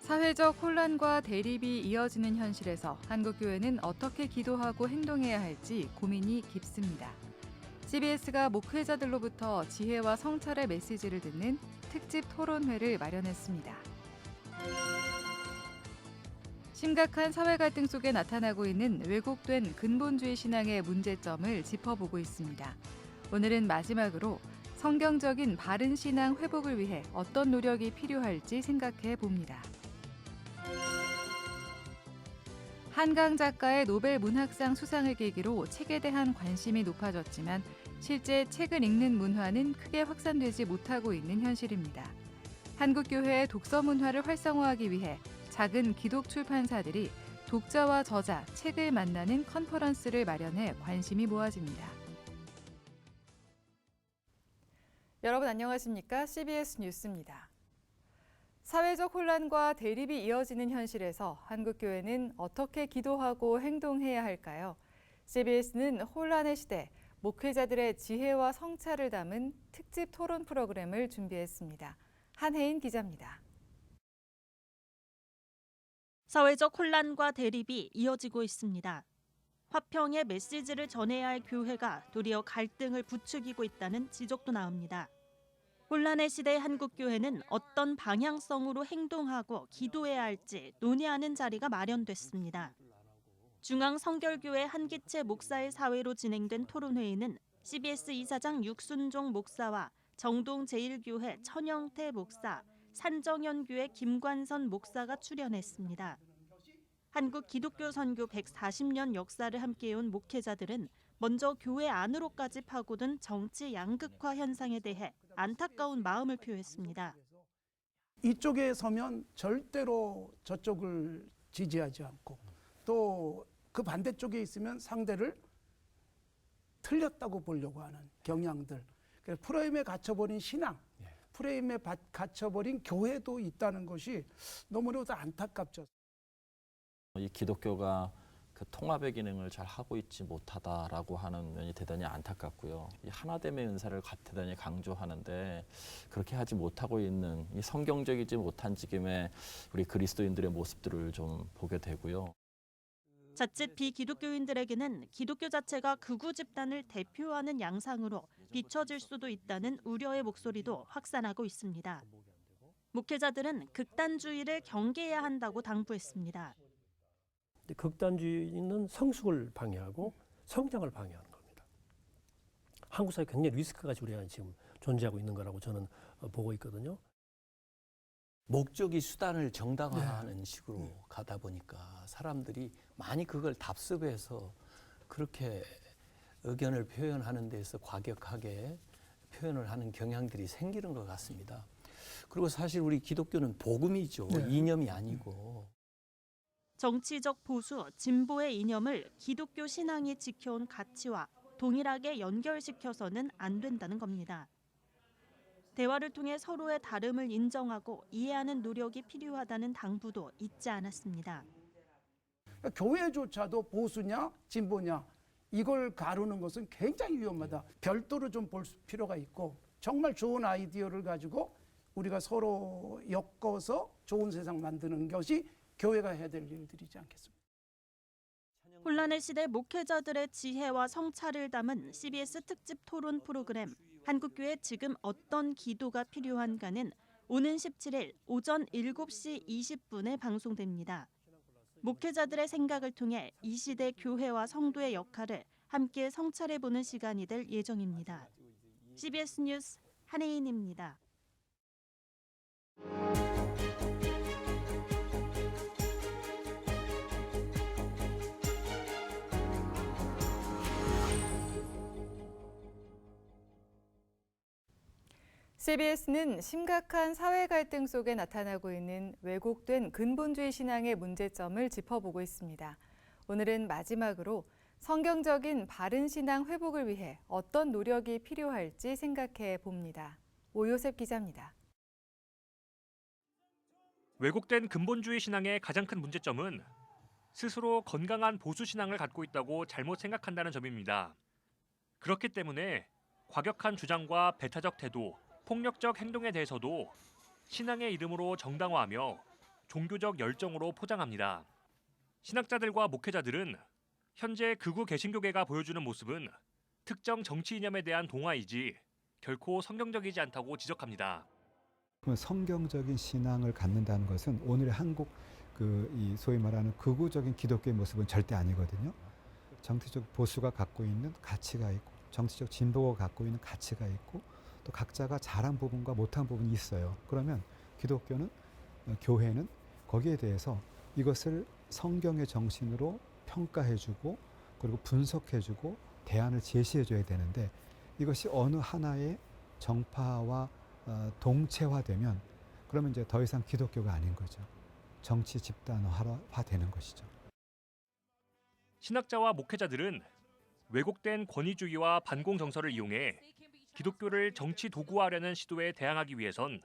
사회적 혼란과 대립이 이어지는 현실에서 한국교회는 어떻게 기도하고 행동해야 할지 고민이 깊습니다. CBS가 목회자들로부터 지혜와 성찰의 메시지를 듣는 특집 토론회를 마련했습니다. 심각한 사회 갈등 속에 나타나고 있는 왜곡된 근본주의 신앙의 문제점을 짚어보고 있습니다. 오늘은 마지막으로 성경적인 바른 신앙 회복을 위해 어떤 노력이 필요할지 생각해 봅니다. 한강 작가의 노벨 문학상 수상을 계기로 책에 대한 관심이 높아졌지만 실제 책을 읽는 문화는 크게 확산되지 못하고 있는 현실입니다. 한국교회의 독서 문화를 활성화하기 위해 작은 기독 출판사들이 독자와 저자, 책을 만나는 컨퍼런스를 마련해 관심이 모아집니다. 여러분 안녕하십니까? CBS 뉴스입니다. 사회적 혼란과 대립이 이어지는 현실에서 한국교회는 어떻게 기도하고 행동해야 할까요? CBS는 혼란의 시대, 목회자들의 지혜와 성찰을 담은 특집 토론 프로그램을 준비했습니다. 한혜인 기자입니다. 사회적 혼란과 대립이 이어지고 있습니다. 화평의 메시지를 전해야 할 교회가 도리어 갈등을 부추기고 있다는 지적도 나옵니다. 혼란의 시대 한국교회는 어떤 방향성으로 행동하고 기도해야 할지 논의하는 자리가 마련됐습니다. 중앙성결교회 한기채 목사의 사회로 진행된 토론회에는 CBS 이사장 육순종 목사와 정동 제1교회 천영태 목사, 산정현교회 김관선 목사가 출연했습니다. 한국 기독교 선교 140년 역사를 함께해온 목회자들은 먼저 교회 안으로까지 파고든 정치 양극화 현상에 대해 안타까운 마음을 표했습니다. 이쪽에 서면 절대로 저쪽을 지지하지 않고 또 그 반대쪽에 있으면 상대를 틀렸다고 보려고 하는 경향들. 그래서 프레임에 갇혀버린 신앙, 프레임에 갇혀버린 교회도 있다는 것이 너무나도 안타깝죠. 이 기독교가 그 통합의 기능을 잘 하고 있지 못하다라고 하는 면이 대단히 안타깝고요. 이 하나됨의 은사를 대단히 강조하는데 그렇게 하지 못하고 있는 이 성경적이지 못한 지금의 우리 그리스도인들의 모습들을 좀 보게 되고요. 자칫 비기독교인들에게는 기독교 자체가 극우 집단을 대표하는 양상으로 비춰질 수도 있다는 우려의 목소리도 확산하고 있습니다. 목회자들은 극단주의를 경계해야 한다고 당부했습니다. 극단주의는 성숙을 방해하고 성장을 방해하는 겁니다. 한국 사회 굉장히 리스크가 우리가 지금 존재하고 있는 거라고 저는 보고 있거든요. 목적이 수단을 정당화하는 식으로 가다 보니까 사람들이 많이 그걸 답습해서 그렇게 의견을 표현하는 데서 과격하게 표현을 하는 경향들이 생기는 것 같습니다. 그리고 사실 우리 기독교는 복음이죠. 이념이 아니고. 정치적 보수, 진보의 이념을 기독교 신앙이 지켜온 가치와 동일하게 연결시켜서는 안 된다는 겁니다. 대화를 통해 서로의 다름을 인정하고 이해하는 노력이 필요하다는 당부도 잊지 않았습니다. 교회조차도 보수냐 진보냐 이걸 가르는 것은 굉장히 위험하다. 별도로 좀 볼 필요가 있고 정말 좋은 아이디어를 가지고 우리가 서로 엮어서 좋은 세상 만드는 것이 교회가 해야 될 일들이지 않겠습니까? 혼란의 시대 목회자들의 지혜와 성찰을 담은 CBS 특집 토론 프로그램 한국교회 지금 어떤 기도가 필요한가는 오는 17일 오전 7시 20분에 방송됩니다. 목회자들의 생각을 통해 이 시대 교회와 성도의 역할을 함께 성찰해보는 시간이 될 예정입니다. CBS 뉴스 한혜인입니다. CBS는 심각한 사회 갈등 속에 나타나고 있는 왜곡된 근본주의 신앙의 문제점을 짚어보고 있습니다. 오늘은 마지막으로 성경적인 바른 신앙 회복을 위해 어떤 노력이 필요할지 생각해 봅니다. 오요셉 기자입니다. 왜곡된 근본주의 신앙의 가장 큰 문제점은 스스로 건강한 보수 신앙을 갖고 있다고 잘못 생각한다는 점입니다. 그렇기 때문에 과격한 주장과 배타적 태도, 폭력적 행동에 대해서도 신앙의 이름으로 정당화하며 종교적 열정으로 포장합니다. 신학자들과 목회자들은 현재 극우 개신교계가 보여주는 모습은 특정 정치 이념에 대한 동화이지 결코 성경적이지 않다고 지적합니다. 성경적인 신앙을 갖는다는 것은 오늘의 한국 이 소위 말하는 극우적인 기독교의 모습은 절대 아니거든요. 정치적 보수가 갖고 있는 가치가 있고 정치적 진보가 갖고 있는 가치가 있고 또 각자가 잘한 부분과 못한 부분이 있어요. 그러면 기독교는 교회는 거기에 대해서 이것을 성경의 정신으로 평가해주고 그리고 분석해주고 대안을 제시해줘야 되는데 이것이 어느 하나의 정파와 동체화되면 그러면 이제 더 이상 기독교가 아닌 거죠. 정치 집단화되는 것이죠. 신학자와 목회자들은 왜곡된 권위주의와 반공 정서를 이용해 기독교를 정치 도구화하려는 시도에 대항하기 위해선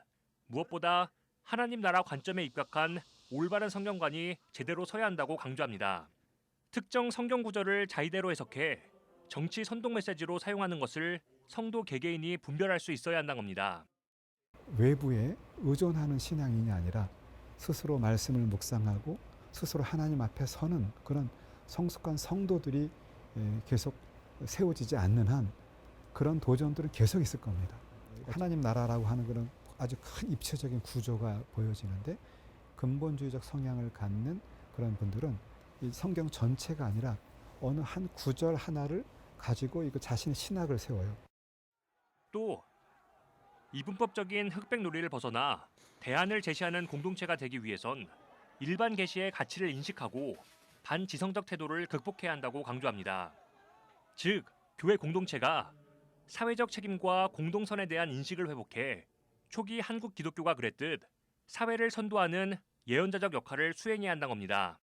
무엇보다 하나님 나라 관점에 입각한 올바른 성경관이 제대로 서야 한다고 강조합니다. 특정 성경 구절을 자의대로 해석해 정치 선동 메시지로 사용하는 것을 성도 개개인이 분별할 수 있어야 한다는 겁니다. 외부에 의존하는 신앙이 아니라 스스로 말씀을 묵상하고 스스로 하나님 앞에 서는 그런 성숙한 성도들이 계속 세워지지 않는 한 그런 도전들은 계속 있을 겁니다. 하나님 나라라고 하는 그런 아주 큰 입체적인 구조가 보여지는데 근본주의적 성향을 갖는 그런 분들은 이 성경 전체가 아니라 어느 한 구절 하나를 가지고 이거 자신의 신학을 세워요. 또 이분법적인 흑백 논리를 벗어나 대안을 제시하는 공동체가 되기 위해선 일반 계시의 가치를 인식하고 반지성적 태도를 극복해야 한다고 강조합니다. 즉, 교회 공동체가 사회적 책임과 공동선에 대한 인식을 회복해 초기 한국 기독교가 그랬듯 사회를 선도하는 예언자적 역할을 수행해야 한다는 겁니다.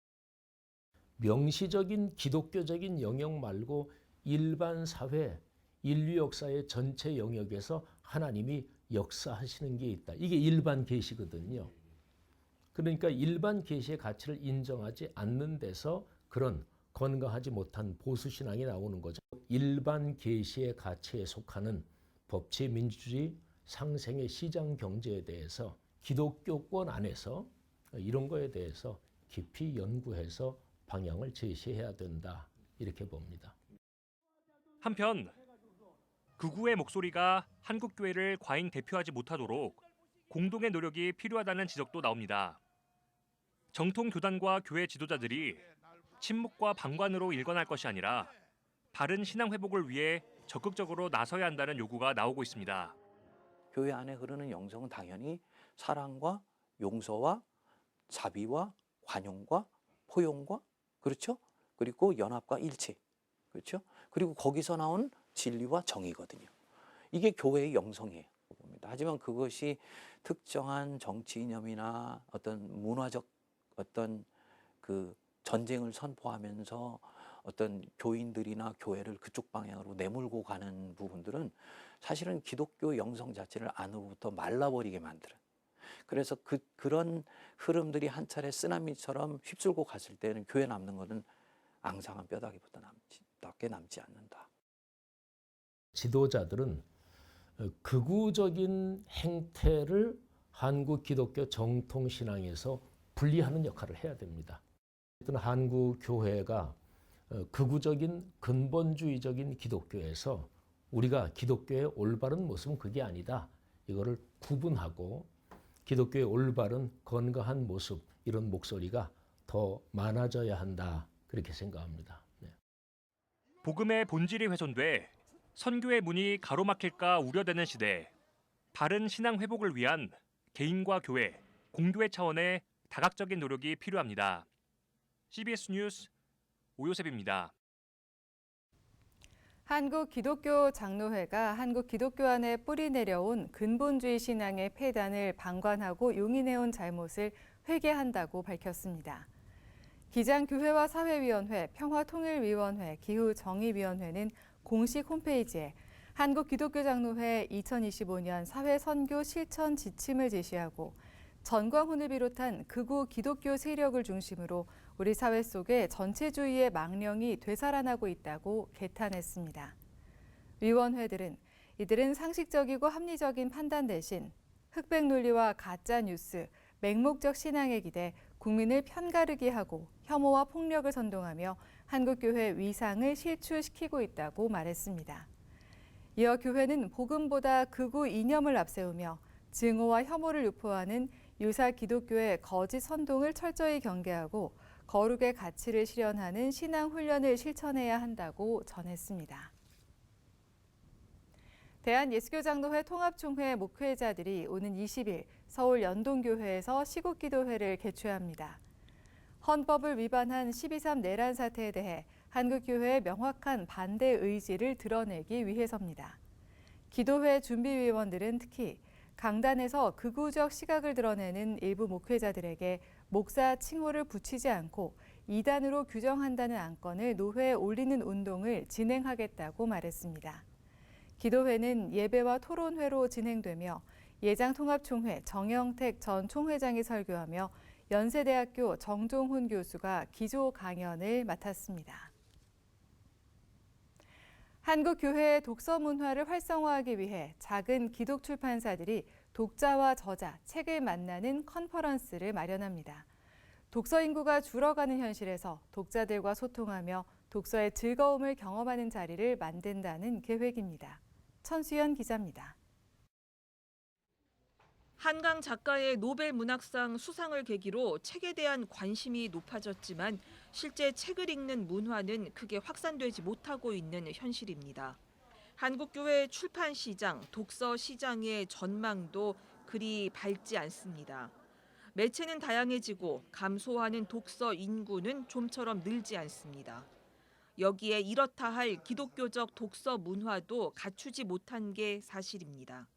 명시적인 기독교적인 영역 말고 일반 사회, 인류 역사의 전체 영역에서 하나님이 역사하시는 게 있다. 이게 일반 계시거든요. 그러니까 일반 계시의 가치를 인정하지 않는 데서 그런 건강하지 못한 보수 신앙이 나오는 거죠. 일반 계시의 가치에 속하는 법치 민주주의 상생의 시장 경제에 대해서 기독교권 안에서 이런 거에 대해서 깊이 연구해서 방향을 제시해야 된다. 이렇게 봅니다. 한편 극우의 목소리가 한국 교회를 과잉 대표하지 못하도록 공동의 노력이 필요하다는 지적도 나옵니다. 정통 교단과 교회 지도자들이 침묵과 방관으로 일관할 것이 아니라 바른 신앙 회복을 위해 적극적으로 나서야 한다는 요구가 나오고 있습니다. 교회 안에 흐르는 영성은 당연히 사랑과 용서와 자비와 관용과 포용과 그렇죠? 그리고 연합과 일체. 그렇죠? 그리고 거기서 나온 진리와 정의거든요. 이게 교회의 영성이에요. 하지만 그것이 특정한 정치 이념이나 어떤 문화적 어떤 그 전쟁을 선포하면서 어떤 교인들이나 교회를 그쪽 방향으로 내몰고 가는 부분들은 사실은 기독교 영성 자체를 안으로부터 말라버리게 만들어요. 그래서 그런 흐름들이 한 차례 쓰나미처럼 휩쓸고 갔을 때는 교회 남는 것은 앙상한 뼈다귀보다 낮게 남지 않는다. 지도자들은 극우적인 행태를 한국 기독교 정통 신앙에서 분리하는 역할을 해야 됩니다. 한국 교회가 극우적인 근본주의적인 기독교에서 우리가 기독교의 올바른 모습은 그게 아니다. 이거를 구분하고 기독교의 올바른 건강한 모습 이런 목소리가 더 많아져야 한다. 그렇게 생각합니다. 네. 복음의 본질이 훼손돼 선교의 문이 가로막힐까 우려되는 시대. 바른 신앙 회복을 위한 개인과 교회, 공교회 차원의 다각적인 노력이 필요합니다. CBS 뉴스 오요셉입니다. 한국 기독교 장로회가 한국 기독교안에 뿌리 내려온 근본주의 신앙의 폐단을 방관하고 용인해온 잘못을 회개한다고 밝혔습니다. 기장교회와 사회위원회, 평화통일위원회, 기후정의위원회는 공식 홈페이지에 한국 기독교 장로회 2025년 사회선교 실천 지침을 제시하고 전광훈을 비롯한 극우 기독교 세력을 중심으로 우리 사회 속에 전체주의의 망령이 되살아나고 있다고 개탄했습니다. 위원회들은 이들은 상식적이고 합리적인 판단 대신 흑백 논리와 가짜 뉴스, 맹목적 신앙에 기대 국민을 편가르기 하고 혐오와 폭력을 선동하며 한국교회 위상을 실추시키고 있다고 말했습니다. 이어 교회는 복음보다 극우 이념을 앞세우며 증오와 혐오를 유포하는 유사 기독교의 거짓 선동을 철저히 경계하고 거룩의 가치를 실현하는 신앙 훈련을 실천해야 한다고 전했습니다. 대한예수교장로회 통합총회 목회자들이 오는 20일 서울 연동교회에서 시국기도회를 개최합니다. 헌법을 위반한 12.3 내란 사태에 대해 한국교회의 명확한 반대 의지를 드러내기 위해서입니다. 기도회 준비위원들은 특히 강단에서 극우적 시각을 드러내는 일부 목회자들에게 목사 칭호를 붙이지 않고 이단으로 규정한다는 안건을 노회에 올리는 운동을 진행하겠다고 말했습니다. 기도회는 예배와 토론회로 진행되며 예장통합총회 정영택 전 총회장이 설교하며 연세대학교 정종훈 교수가 기조 강연을 맡았습니다. 한국 교회의 독서 문화를 활성화하기 위해 작은 기독 출판사들이 독자와 저자, 책을 만나는 컨퍼런스를 마련합니다. 독서 인구가 줄어가는 현실에서 독자들과 소통하며 독서의 즐거움을 경험하는 자리를 만든다는 계획입니다. 천수연 기자입니다. 한강 작가의 노벨 문학상 수상을 계기로 책에 대한 관심이 높아졌지만 실제 책을 읽는 문화는 크게 확산되지 못하고 있는 현실입니다. 한국교회 출판 시장, 독서 시장의 전망도 그리 밝지 않습니다. 매체는 다양해지고 감소하는 독서 인구는 좀처럼 늘지 않습니다. 여기에 이렇다 할 기독교적 독서 문화도 갖추지 못한 게 사실입니다.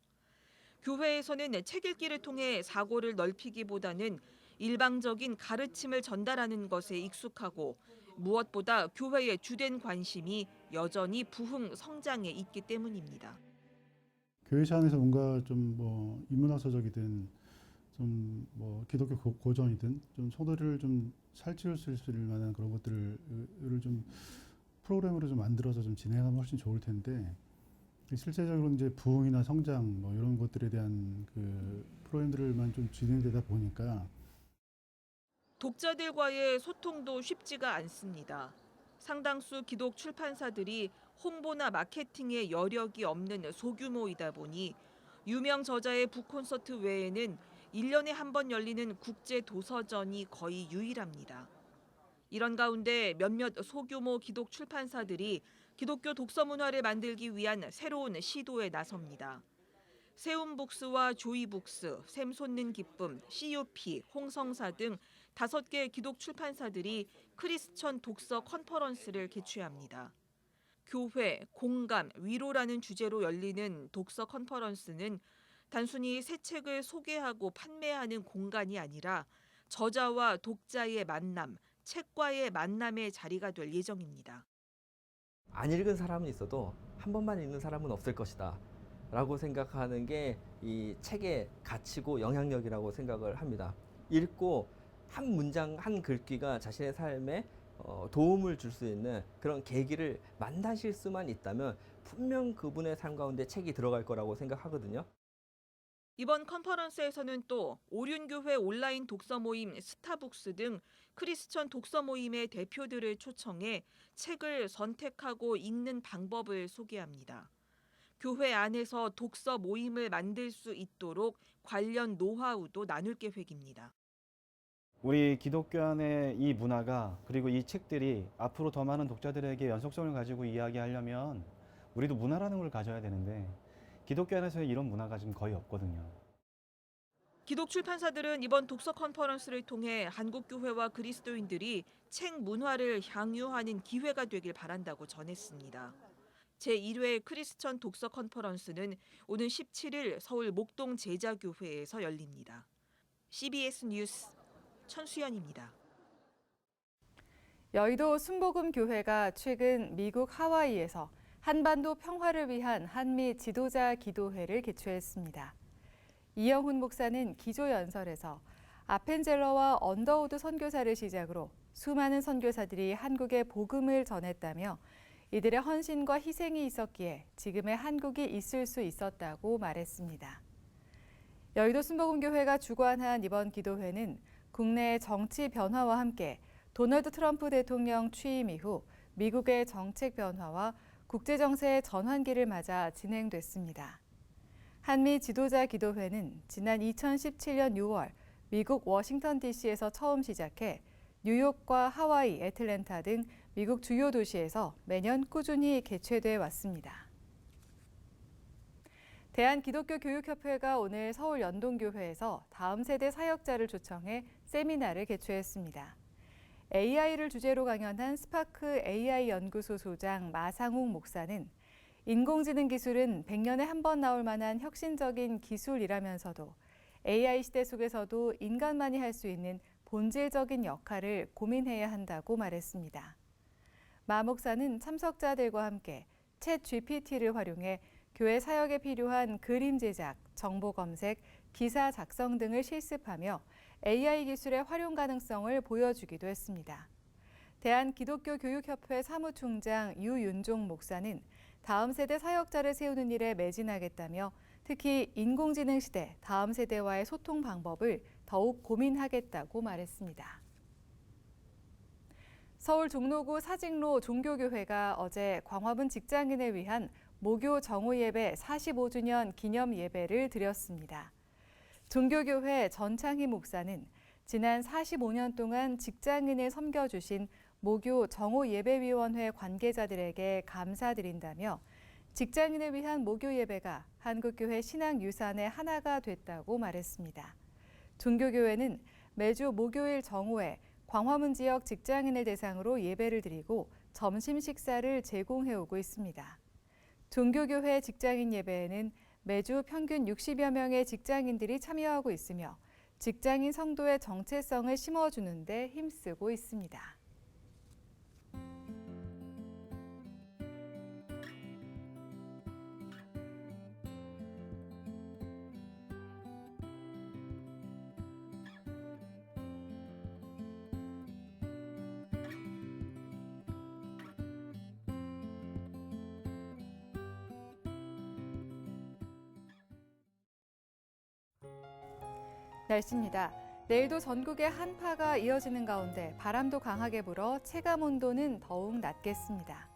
교회에서는 책 읽기를 통해 사고를 넓히기보다는 일방적인 가르침을 전달하는 것에 익숙하고 무엇보다 교회의 주된 관심이 여전히 부흥 성장에 있기 때문입니다. 교회사 안에서 뭔가 좀 인문학서적이든 좀 기독교 고전이든 좀 소들을 좀 살찌울 수 있을 만한 그런 것들을 좀 프로그램으로 좀 만들어서 좀 진행하면 훨씬 좋을 텐데 실제적으로 이제 부흥이나 성장 이런 것들에 대한 그 프로그램들만 좀 진행되다 보니까 독자들과의 소통도 쉽지가 않습니다. 상당수 기독 출판사들이 홍보나 마케팅에 여력이 없는 소규모이다 보니 유명 저자의 북콘서트 외에는 1년에 한 번 열리는 국제 도서전이 거의 유일합니다. 이런 가운데 몇몇 소규모 기독 출판사들이 기독교 독서 문화를 만들기 위한 새로운 시도에 나섭니다. 세움북스와 조이북스, 샘 솟는 기쁨, CUP, 홍성사 등 5개 기독 출판사들이 크리스천 독서 컨퍼런스를 개최합니다. 교회, 공감, 위로라는 주제로 열리는 독서 컨퍼런스는 단순히 새 책을 소개하고 판매하는 공간이 아니라 저자와 독자의 만남, 책과의 만남의 자리가 될 예정입니다. 안 읽은 사람은 있어도 한 번만 읽는 사람은 없을 것이다 라고 생각하는 게 이 책의 가치고 영향력이라고 생각을 합니다. 읽고 한 문장, 한 글귀가 자신의 삶에 도움을 줄 수 있는 그런 계기를 만나실 수만 있다면 분명 그분의 삶 가운데 책이 들어갈 거라고 생각하거든요. 이번 컨퍼런스에서는 또 오륜교회 온라인 독서 모임 스타북스 등 크리스천 독서 모임의 대표들을 초청해 책을 선택하고 읽는 방법을 소개합니다. 교회 안에서 독서 모임을 만들 수 있도록 관련 노하우도 나눌 계획입니다. 우리 기독교 안에 이 문화가 그리고 이 책들이 앞으로 더 많은 독자들에게 연속성을 가지고 이야기하려면 우리도 문화라는 걸 가져야 되는데 기독교 안에서 이런 문화가 지금 거의 없거든요. 기독 출판사들은 이번 독서 컨퍼런스를 통해 한국교회와 그리스도인들이 책 문화를 향유하는 기회가 되길 바란다고 전했습니다. 제1회 크리스천 독서 컨퍼런스는 오는 17일 서울 목동 제자교회에서 열립니다. CBS 뉴스 천수연입니다. 여의도 순복음교회가 최근 미국 하와이에서 한반도 평화를 위한 한미 지도자 기도회를 개최했습니다. 이영훈 목사는 기조연설에서 아펜젤러와 언더우드 선교사를 시작으로 수많은 선교사들이 한국에 복음을 전했다며 이들의 헌신과 희생이 있었기에 지금의 한국이 있을 수 있었다고 말했습니다. 여의도 순복음교회가 주관한 이번 기도회는 국내의 정치 변화와 함께 도널드 트럼프 대통령 취임 이후 미국의 정책 변화와 국제정세의 전환기를 맞아 진행됐습니다. 한미 지도자 기도회는 지난 2017년 6월 미국 워싱턴 DC에서 처음 시작해 뉴욕과 하와이, 애틀랜타 등 미국 주요 도시에서 매년 꾸준히 개최돼 왔습니다. 대한기독교교육협회가 오늘 서울 연동교회에서 다음 세대 사역자를 초청해 세미나를 개최했습니다. AI를 주제로 강연한 스파크 AI 연구소 소장 마상욱 목사는 인공지능 기술은 100년에 한 번 나올 만한 혁신적인 기술이라면서도 AI 시대 속에서도 인간만이 할 수 있는 본질적인 역할을 고민해야 한다고 말했습니다. 마 목사는 참석자들과 함께 챗 GPT를 활용해 교회 사역에 필요한 그림 제작, 정보 검색, 기사 작성 등을 실습하며 AI 기술의 활용 가능성을 보여주기도 했습니다. 대한기독교교육협회 사무총장 유윤종 목사는 다음 세대 사역자를 세우는 일에 매진하겠다며 특히 인공지능 시대 다음 세대와의 소통 방법을 더욱 고민하겠다고 말했습니다. 서울 종로구 사직로 종교교회가 어제 광화문 직장인을 위한 모교 정오예배 45주년 기념 예배를 드렸습니다. 종교교회 전창희 목사는 지난 45년 동안 직장인을 섬겨주신 모교 정오예배위원회 관계자들에게 감사드린다며 직장인을 위한 모교 예배가 한국교회 신앙유산의 하나가 됐다고 말했습니다. 종교교회는 매주 목요일 정오에 광화문 지역 직장인을 대상으로 예배를 드리고 점심 식사를 제공해오고 있습니다. 종교교회 직장인 예배에는 매주 평균 60여 명의 직장인들이 참여하고 있으며 직장인 성도의 정체성을 심어주는 데 힘쓰고 있습니다. 날씨입니다. 내일도 전국에 한파가 이어지는 가운데 바람도 강하게 불어 체감 온도는 더욱 낮겠습니다.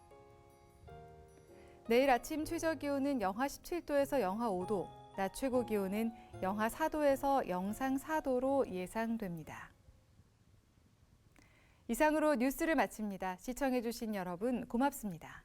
내일 아침 최저 기온은 영하 17도에서 영하 5도, 낮 최고 기온은 영하 4도에서 영상 4도로 예상됩니다. 이상으로 뉴스를 마칩니다. 시청해주신 여러분 고맙습니다.